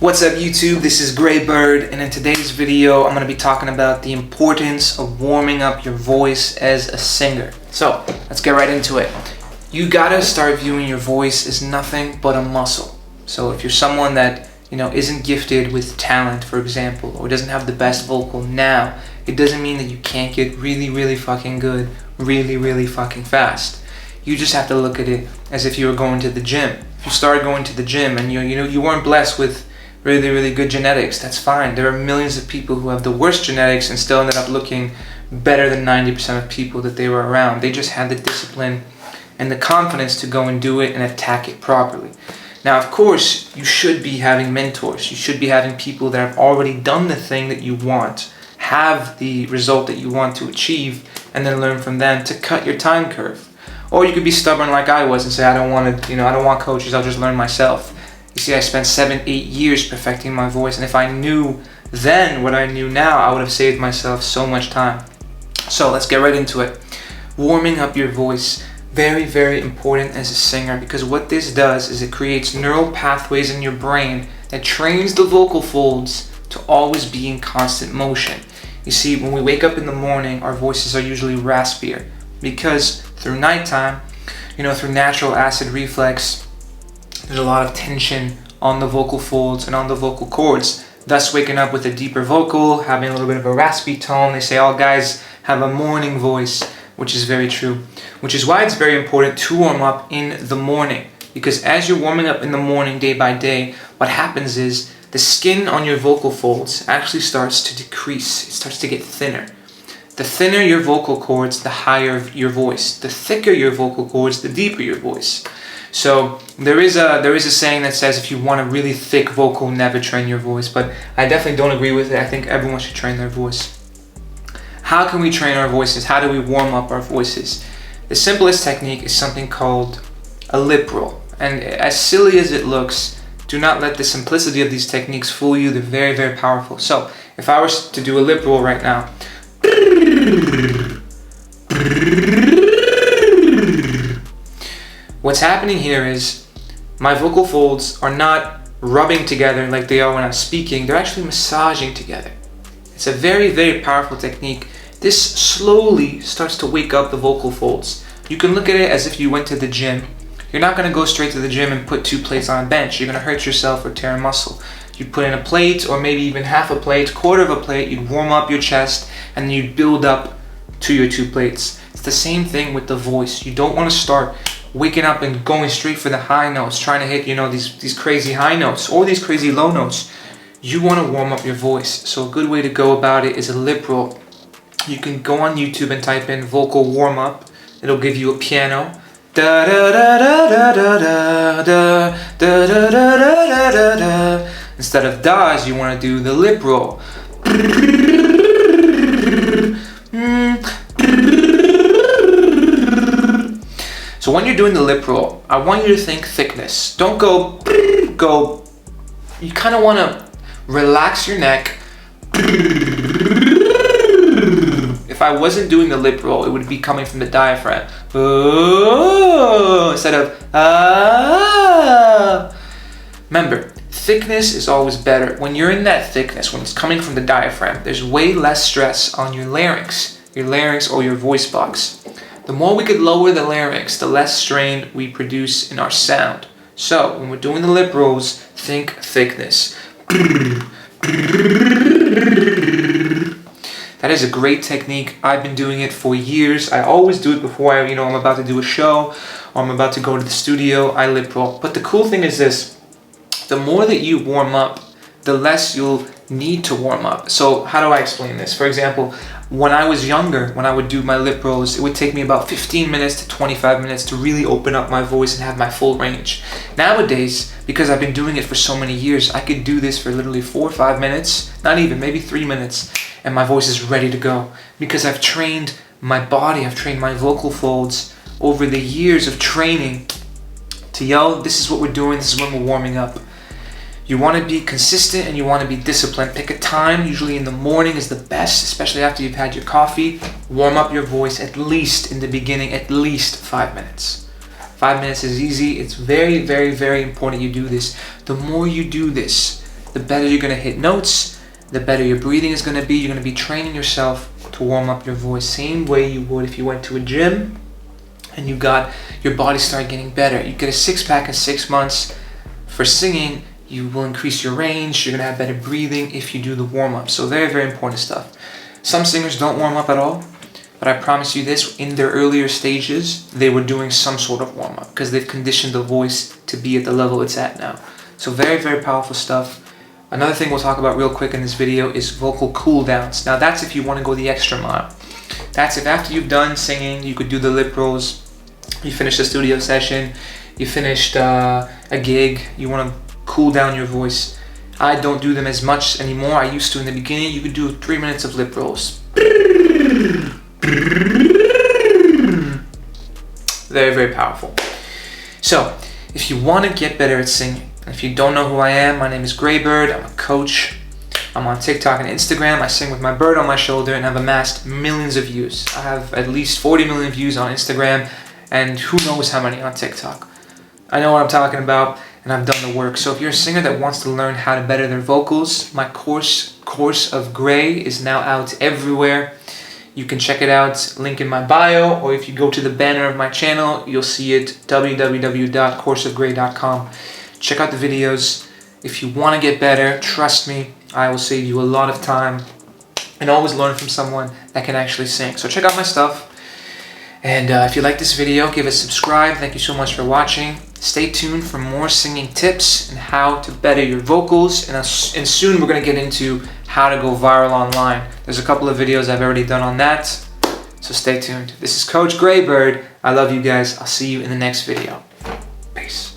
What's up YouTube, this is Graybird, and in today's video I'm going to be talking about the importance of warming up your voice as a singer. So let's get right into it. You gotta start viewing your voice as nothing but a muscle. So if you're someone that isn't gifted with talent, for example, or doesn't have the best vocal now, it doesn't mean that you can't get really fucking good really fucking fast. You just have to look at it as if you were going to the gym. If you started going to the gym and you weren't blessed with really good genetics, that's fine. There are millions of people who have the worst genetics and still ended up looking better than 90% of people that they were around. They just had the discipline and the confidence to go and do it and attack it properly. Now, of course, you should be having mentors. You should be having people that have already done the thing that you want, have the result that you want to achieve, and then learn from them to cut your time curve. Or you could be stubborn like I was and say, I don't want coaches, I'll just learn myself. You see, I spent 7-8 years perfecting my voice, and if I knew then what I knew now, I would have saved myself so much time. So let's get right into it. Warming up your voice, very important as a singer, because what this does is it creates neural pathways in your brain that trains the vocal folds to always be in constant motion. You see, when we wake up in the morning, our voices are usually raspier, because through nighttime, through natural acid reflex, there's a lot of tension on the vocal folds and on the vocal cords, thus waking up with a deeper vocal, having a little bit of a raspy tone. They say all guys have a morning voice, which is very true. Which is why it's very important to warm up in the morning. Because as you're warming up in the morning day by day, what happens is the skin on your vocal folds actually starts to decrease. It starts to get thinner. The thinner your vocal cords, the higher your voice. The thicker your vocal cords, the deeper your voice. So there is a saying that says if you want a really thick vocal, never train your voice, but I definitely don't agree with it. I think everyone should train their voice. How can we train our voices? How do we warm up our voices? The simplest technique is something called a lip roll. And as silly as it looks, do not let the simplicity of these techniques fool you. They're very powerful. So if I was to do a lip roll right now, what's happening here is my vocal folds are not rubbing together like they are when I'm speaking. They're actually massaging together. It's a very powerful technique. This slowly starts to wake up the vocal folds. You can look at it as if you went to the gym. You're not going to go straight to the gym and put 2 plates on a bench. You're going to hurt yourself or tear a muscle. You put in a plate, or maybe even half a plate, quarter of a plate. You'd warm up your chest and then you'd build up to your 2 plates. It's the same thing with the voice. You don't want to start waking up and going straight for the high notes, trying to hit these crazy high notes or these crazy low notes. You want to warm up your voice. So a good way to go about it is a lip roll. You can go on YouTube and type in vocal warm up. It'll give you a piano. Da da da da da da da da da da da da da. Instead of da's, you want to do the lip roll. So when you're doing the lip roll, I want you to think thickness. Don't go. You kind of want to relax your neck. If I wasn't doing the lip roll, it would be coming from the diaphragm. Instead of ah. Remember, thickness is always better. When you're in that thickness, when it's coming from the diaphragm, there's way less stress on your larynx or your voice box. The more we could lower the larynx, the less strain we produce in our sound. So when we're doing the lip rolls, think thickness. That is a great technique. I've been doing it for years. I always do it before I'm about to do a show or I'm about to go to the studio. I lip roll. But the cool thing is this: the more that you warm up, the less you'll need to warm up. So how do I explain this? For example, when I was younger, when I would do my lip rolls, it would take me about 15 minutes to 25 minutes to really open up my voice and have my full range. Nowadays, because I've been doing it for so many years, I could do this for literally 4 or 5 minutes, not even, maybe 3 minutes, and my voice is ready to go. Because I've trained my body, I've trained my vocal folds over the years of training to this is what we're doing, this is when we're warming up. You want to be consistent and you want to be disciplined. Pick a time, usually in the morning is the best, especially after you've had your coffee. Warm up your voice at least in the beginning, at least 5 minutes. 5 minutes is easy. It's very important you do this. The more you do this, the better you're going to hit notes, the better your breathing is going to be. You're going to be training yourself to warm up your voice, same way you would if you went to a gym and you got your body started getting better. You get a six-pack in 6 months. For singing, you will increase your range. You're going to have better breathing if you do the warm-up. So very, very important stuff. Some singers don't warm up at all, but I promise you this, in their earlier stages, they were doing some sort of warm-up because they've conditioned the voice to be at the level it's at now. So very, very powerful stuff. Another thing we'll talk about real quick in this video is vocal cooldowns. Now that's if you want to go the extra mile. That's if after you've done singing, you could do the lip rolls, you finished a studio session, you finished a gig, you want to cool down your voice. I don't do them as much anymore. I used to in the beginning. You could do 3 minutes of lip rolls. Very, very powerful. So, if you want to get better at singing, if you don't know who I am, my name is Graybird. I'm a coach. I'm on TikTok and Instagram. I sing with my bird on my shoulder and I've amassed millions of views. I have at least 40 million views on Instagram and who knows how many on TikTok. I know what I'm talking about and I've done the work. So if you're a singer that wants to learn how to better their vocals, my course of Gray is now out everywhere. You can check it out, link in my bio, or if you go to the banner of my channel, you'll see it, www.courseofgray.com. Check out the videos. If you want to get better, trust me, I will save you a lot of time and always learn from someone that can actually sing. So check out my stuff. And if you like this video, give it a subscribe. Thank you so much for watching. Stay tuned for more singing tips and how to better your vocals. And soon we're going to get into how to go viral online. There's a couple of videos I've already done on that. So stay tuned. This is Coach Graybird. I love you guys. I'll see you in the next video. Peace.